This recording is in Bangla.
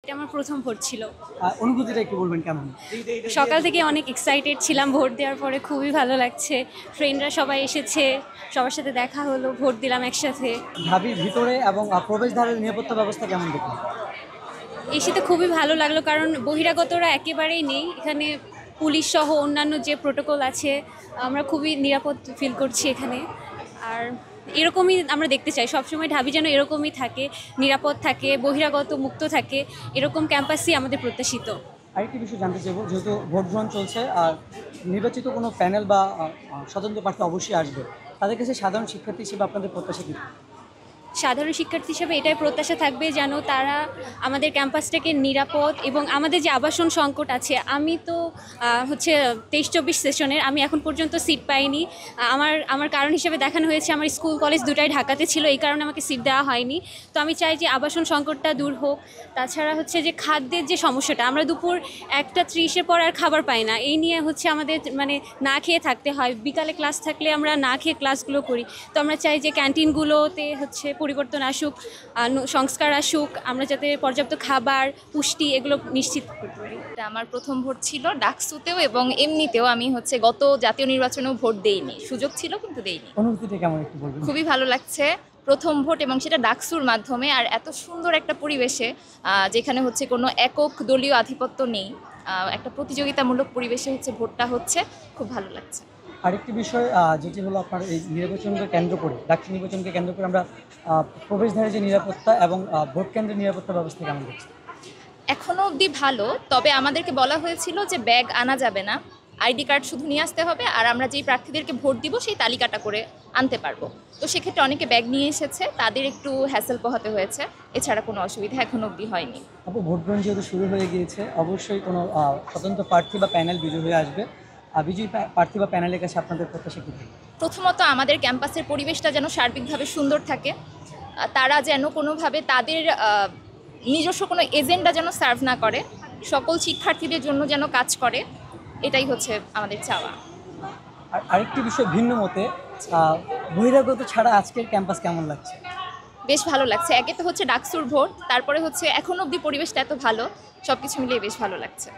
এটা আমার প্রথম ভোট ছিল। অনুভূতিটা একটু বলবেন কেমন? সকাল থেকে অনেক এক্সাইটেড ছিলাম, ভোট দেওয়ার পরে খুবই ভালো লাগছে। ফ্রেন্ডরা সবাই এসেছে, সবার সাথে দেখা হলো, ভোট দিলাম একসাথে। ঢাবির ভিতরে এবং প্রবেশদ্বারের নিরাপত্তা ব্যবস্থা কেমন দেখলেন? এসেতে খুবই ভালো লাগলো, কারণ বহিরাগতরা একেবারেই নেই এখানে। পুলিশ সহ অন্যান্য যে প্রোটোকল আছে, আমরা খুবই নিরাপদ ফিল করছি এখানে। আর এরকমই আমরা দেখতে চাই, সবসময় ঢাবি যেন এরকমই থাকে, নিরাপদ থাকে, বহিরাগত মুক্ত থাকে, এরকম ক্যাম্পাসই আমাদের প্রত্যাশিত। আরেকটি বিষয় জানতে চাইবো, যেহেতু ভোট গ্রহণ চলছে আর নির্বাচিত কোনো প্যানেল বা স্বতন্ত্র প্রার্থী অবশ্যই আসবে, তাদের কাছে সাধারণ শিক্ষার্থী হিসেবে আপনাদের প্রত্যাশা কী? সাধারণ শিক্ষার্থী হিসেবে এটাই প্রত্যাশা থাকবে যেন তারা আমাদের ক্যাম্পাসটাকে নিরাপদ, এবং আমাদের যে আবাসন সংকট আছে, আমি তো হচ্ছে 23-24 সেশনের, আমি এখন পর্যন্ত সিট পাইনি। আমার আমার কারণ হিসেবে দেখানো হয়েছে আমার স্কুল কলেজ দুটাই ঢাকাতে ছিল, এই কারণে আমাকে সিট দেওয়া হয়নি। তো আমি চাই যে আবাসন সংকটটা দূর হোক। তাছাড়া হচ্ছে যে খাদ্যের যে সমস্যাটা, আমরা দুপুর 1:30 পর আর খাবার পাই না, এই নিয়ে হচ্ছে আমাদের মানে না খেয়ে থাকতে হয়। বিকালে ক্লাস থাকলে আমরা না খেয়ে ক্লাসগুলো করি। তো আমরা চাই যে ক্যান্টিনগুলোতে হচ্ছে পরিবর্তন আসুক, সংস্কার আসুক, আমরা যাতে পর্যাপ্ত খাবার, পুষ্টি এগুলো নিশ্চিত করতে পারি। এটা আমার প্রথম ভোট ছিল ডাকসুতেও, এবং এমনিতেও আমি হচ্ছে গত জাতীয় নির্বাচনেও ভোট দেইনি, সুযোগ ছিল কিন্তু দেইনি। অনুভূতিটা কেমন একটু বলবেন? খুবই ভালো লাগছে, প্রথম ভোট এবং সেটা ডাকসুর মাধ্যমে, আর এত সুন্দর একটা পরিবেশে, যেখানে হচ্ছে কোনো একক দলীয় আধিপত্য নেই, একটা প্রতিযোগিতামূলক পরিবেশে হচ্ছে ভোটটা হচ্ছে, খুব ভালো লাগছে। আরেকটি বিষয় যেটি হলো আপনার এই নির্বাচনকে কেন্দ্র করে, ডাকসু নির্বাচনকে কেন্দ্র করে আমরা প্রবেশদ্বারের যে নিরাপত্তা এবং ভোট কেন্দ্রের নিরাপত্তা ব্যবস্থা কেমন দেখছি? এখনও অবধি ভালো, তবে আমাদেরকে বলা হয়েছিল যে ব্যাগ আনা যাবে না, আইডি কার্ড শুধু নিয়ে আসতে হবে, আর আমরা যেই প্রার্থীদেরকে ভোট দিব সেই তালিকাটা করে আনতে পারবো। তো সেক্ষেত্রে অনেকে ব্যাগ নিয়ে এসেছে, তাদের একটু হ্যাসেল পোহাতে হয়েছে, এছাড়া কোনো অসুবিধা এখনও অবধি হয়নি। আপু, ভোট গ্রহণ যেহেতু শুরু হয়ে গিয়েছে, অবশ্যই কোনো স্বতন্ত্র প্রার্থী বা প্যানেল বিজয়ী হয়ে আসবে। বিজয়ী প্রার্থী বা প্যানেলের কাছে আপনাদের প্রত্যাশা কী? প্রথমত আমাদের ক্যাম্পাসের পরিবেশটা যেন সার্বিকভাবে সুন্দর থাকে, তারা যেন কোনোভাবে তাদের নিজস্ব কোনো এজেন্ডা যেন সার্ভ না করে, সকল শিক্ষার্থীদের জন্য যেন কাজ করে, এটাই হচ্ছে আমাদের চাওয়া। আর আরেকটি বিষয়, ভিন্ন মতে বহিরাগত ছাড়া আজকের ক্যাম্পাস কেমন লাগছে? বেশ ভালো লাগছে, একে তো হচ্ছে ডাকসুর ভোট, তারপরে হচ্ছে এখনও অবধি পরিবেশটা এত ভালো, সব কিছু মিলিয়ে বেশ ভালো লাগছে।